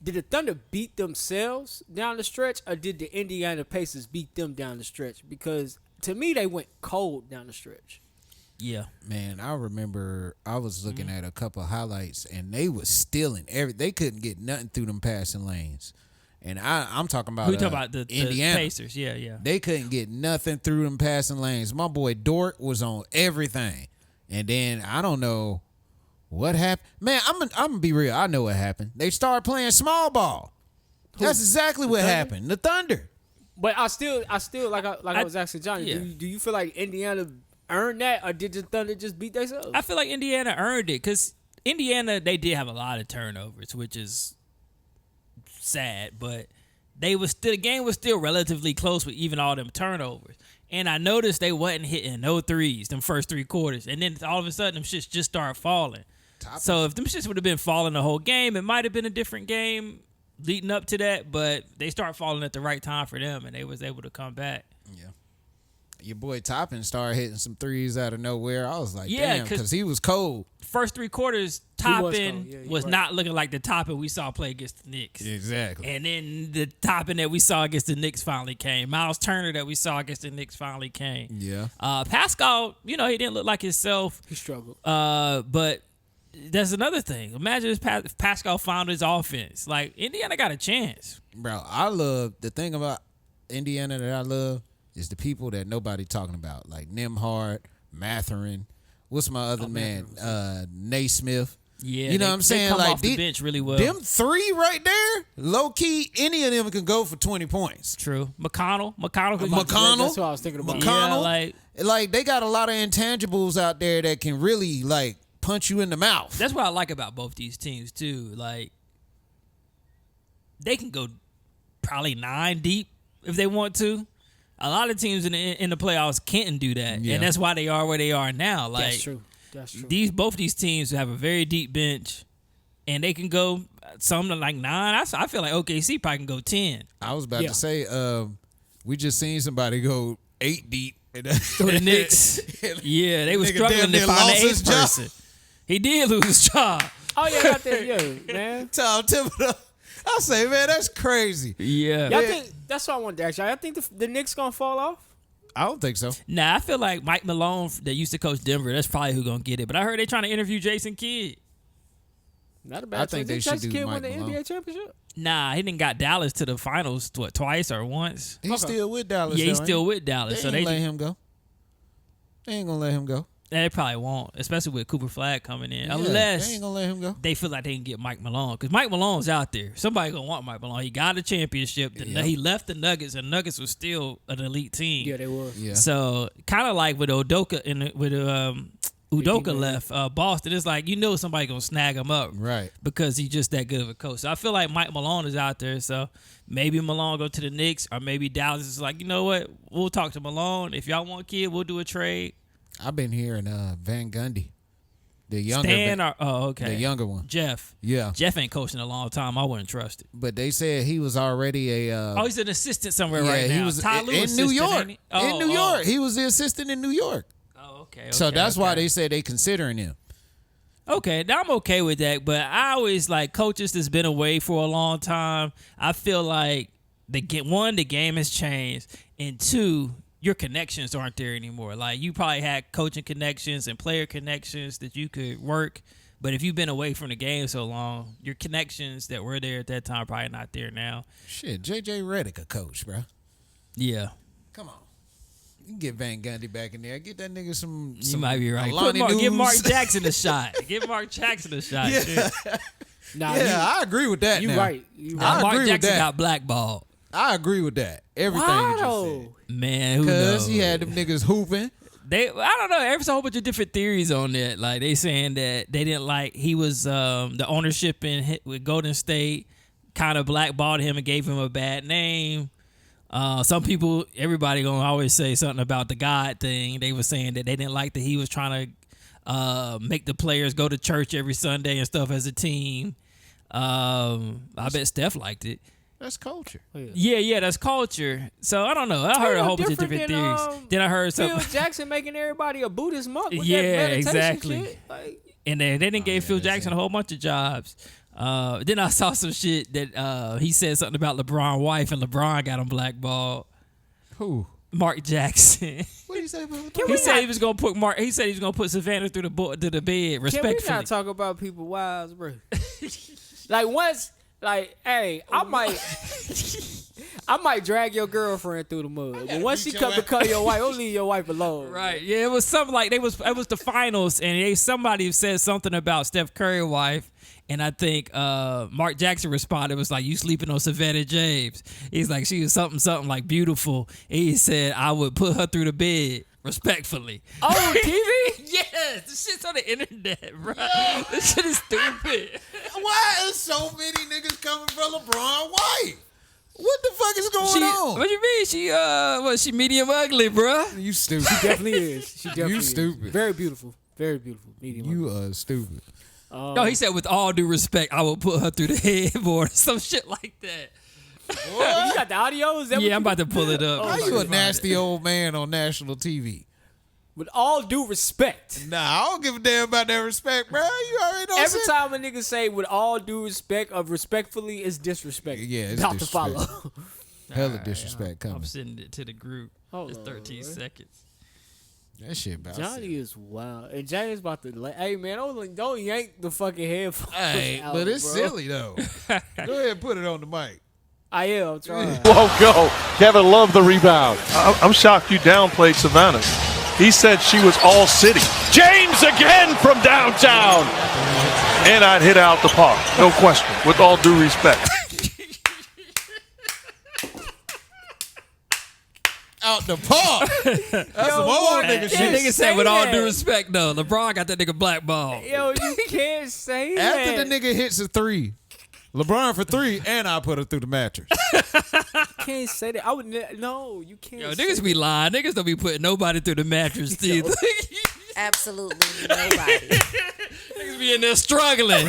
Did the Thunder beat themselves down the stretch, or did the Indiana Pacers beat them down the stretch? Because to me, they went cold down the stretch. Yeah, man, I remember I was looking at a couple of highlights, and they was stealing they couldn't get nothing through them passing lanes. And I'm talking about, we talking about the Indiana Pacers. Yeah. They couldn't get nothing through them passing lanes. My boy Dort was on everything, and then I don't know what happened. Man, I'm gonna be real. I know what happened. They started playing small ball. That's exactly what happened. The Thunder. But I still like I was asking Johnny. Yeah. Do you feel like Indiana earned that, or did the Thunder just beat themselves? I feel like Indiana earned it because Indiana, they did have a lot of turnovers, which is sad, but the game was still relatively close with even all them turnovers. And I noticed they wasn't hitting no threes them first 3 quarters, and then all of a sudden them shits just started falling. So if them shits would have been falling the whole game, it might have been a different game leading up to that, but they started falling at the right time for them, and they was able to come back. Yeah. Your boy Toppin started hitting some threes out of nowhere. I was like, Yeah, damn, because he was cold. First 3 quarters, Toppin was right. not looking like the Toppin we saw play against the Knicks. Exactly. And then the Toppin that we saw against the Knicks finally came. Miles Turner that we saw against the Knicks finally came. Yeah. Pascal, he didn't look like himself. He struggled. But that's another thing. Imagine if Pascal found his offense. Like, Indiana got a chance. Bro, I love the thing about Indiana that I love is the people that nobody talking about, like Nembhard, Matherin. What's my other man? Naismith. Yeah, you know what I'm saying? They come like off the bench really well. Them 3 right there, low key, any of them can go for 20 points. True. McConnell. That's what I was thinking about. McConnell. Yeah, like they got a lot of intangibles out there that can really like punch you in the mouth. That's what I like about both these teams too. Like, they can go probably 9 deep if they want to. A lot of teams in the playoffs can't do that, and that's why they are where they are now. Like, That's true. Both these teams have a very deep bench, and they can go something like 9. I feel like OKC probably can go 10. I was about to say, we just seen somebody go 8 deep. The Knicks, yeah, they were struggling to find the 8th person. He did lose his job. Oh yeah, got that, man. Tom Thibodeau. I say, man, that's crazy. Yeah. Y'all think, that's what I wanted to ask y'all. I think the Knicks gonna fall off? I don't think so. Nah, I feel like Mike Malone that used to coach Denver, that's probably who gonna get it. But I heard they trying to interview Jason Kidd. Not a bad I think they should do Kid Mike win the Malone. NBA championship? Nah, he didn't got Dallas to the finals twice or once. He's still with Dallas. Yeah, he's though, still ain't with Dallas. he? So They they ain't let him go. They ain't gonna let him go. They probably won't, especially with Cooper Flag coming in. Yeah, Unless they ain't gonna let him go. they feel like they can get Mike Malone. Because Mike Malone's out there. Somebody going to want Mike Malone. He got a championship. He left the Nuggets, and Nuggets was still an elite team. Yeah, they were. Yeah. So, kind of like with Udoka left Boston, it's like, somebody going to snag him up. Right. Because he's just that good of a coach. So, I feel like Mike Malone is out there. So, maybe Malone go to the Knicks, or maybe Dallas is like, you know what? We'll talk to Malone. If y'all want Kid, we'll do a trade. I've been hearing Van Gundy, the younger, the younger one. Jeff. Yeah. Jeff ain't coaching a long time. I wouldn't trust it. But they said he was already a. He's an assistant somewhere right now. He was Ty Lue in New assistant, York. ain't he? In New York, he was the assistant in New York. Oh, okay. So that's why they said they considering him. Okay, now I'm okay with that. But I always like coaches that's been away for a long time. I feel like the game has changed, and 2, your connections aren't there anymore. Like, you probably had coaching connections and player connections that you could work, but if you've been away from the game so long, your connections that were there at that time are probably not there now. Shit, JJ Redick a coach, bro. Yeah. Come on. You can get Van Gundy back in there. Get that nigga some You might be right. Alani Give Mark News. Jackson a shot. Give Mark Jackson a shot. Yeah, Nah, I agree with that. You now. right. I Mark agree with Jackson that. got blackballed. I agree with that. Everything you just said. Man, who knows? Because he had them niggas hooping. I don't know. There's a whole bunch of different theories on that. Like, they saying that they didn't like, he was, the ownership with Golden State kind of blackballed him and gave him a bad name. Some people, everybody gonna always say something about the God thing. They were saying that they didn't like that he was trying to make the players go to church every Sunday and stuff as a team. I bet Steph liked it. That's culture. Yeah, that's culture. So I don't know. I heard a whole bunch of different theories. Then I heard something. Phil Jackson making everybody a Buddhist monk with Yeah, that meditation exactly. shit. Like, And they didn't give Phil Jackson a whole bunch of jobs. Then I saw some shit that he said something about LeBron's wife, and LeBron got him blackballed. Who? Mark Jackson. What did he say about He said he was gonna put He said he was gonna put Savannah through the bed respectfully. Can we not talk about people's wives, bro? Like once, like, hey, I might drag your girlfriend through the mud, but once she come to cut your wife, don't leave your wife alone. Right? Yeah, it was something like it was the finals, and somebody said something about Steph Curry's wife. And I think Mark Jackson responded, was like, you sleeping on Savannah James. He's like, she was something like beautiful. He said, I would put her through the bed respectfully. Oh, TV? Yes, this shit's on the internet, bro. Yo. This shit is stupid. Why is so many niggas coming for LeBron's wife? What the fuck is going on? What you mean? She medium ugly, bro. You stupid. She definitely is. She definitely You is. stupid. Very beautiful. Very beautiful. Medium ugly. You stupid. No, he said, with all due respect, I will put her through the headboard or some shit like that. What? You got the audio? Is that Yeah, I'm about to pull it up. How you a nasty old man on national TV? With all due respect. Nah, I don't give a damn about that respect, bro. You already know. Every time a nigga say with all due respect of respectfully is disrespect. Yeah, it's about disrespect. to follow. Hella disrespect coming. I'm sending it to the group. It's 13 seconds. That shit about Johnny is wild. And Johnny's about to hey man, don't yank the fucking headphones out, but it's bro. silly though. Go ahead and put it on the mic. I am trying. Whoa, go. Kevin loved the rebound. I'm shocked you downplayed Savannah. He said she was all city. James again from downtown. And I'd hit out the park. No question. With all due respect. Out the park. That's some old nigga That shit. nigga said, with all due respect, though, LeBron got that nigga blackballed. Yo, you can't say that. After the nigga hits a three, LeBron for three, and I put her through the mattress. Can't say that. I would no, you can't. Yo, say niggas be lying. Niggas don't be putting nobody through the mattress either. Absolutely nobody. Niggas be in there struggling.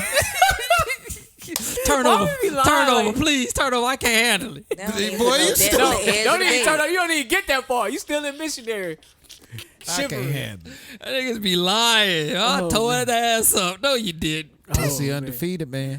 Turnover, please, turnover. I can't handle it. Boy, you still Don't even turn up. You don't even get that far. You still in missionary. I can't handle it. That niggas be lying. I tore that ass up. No, you didn't. Pussy undefeated, man.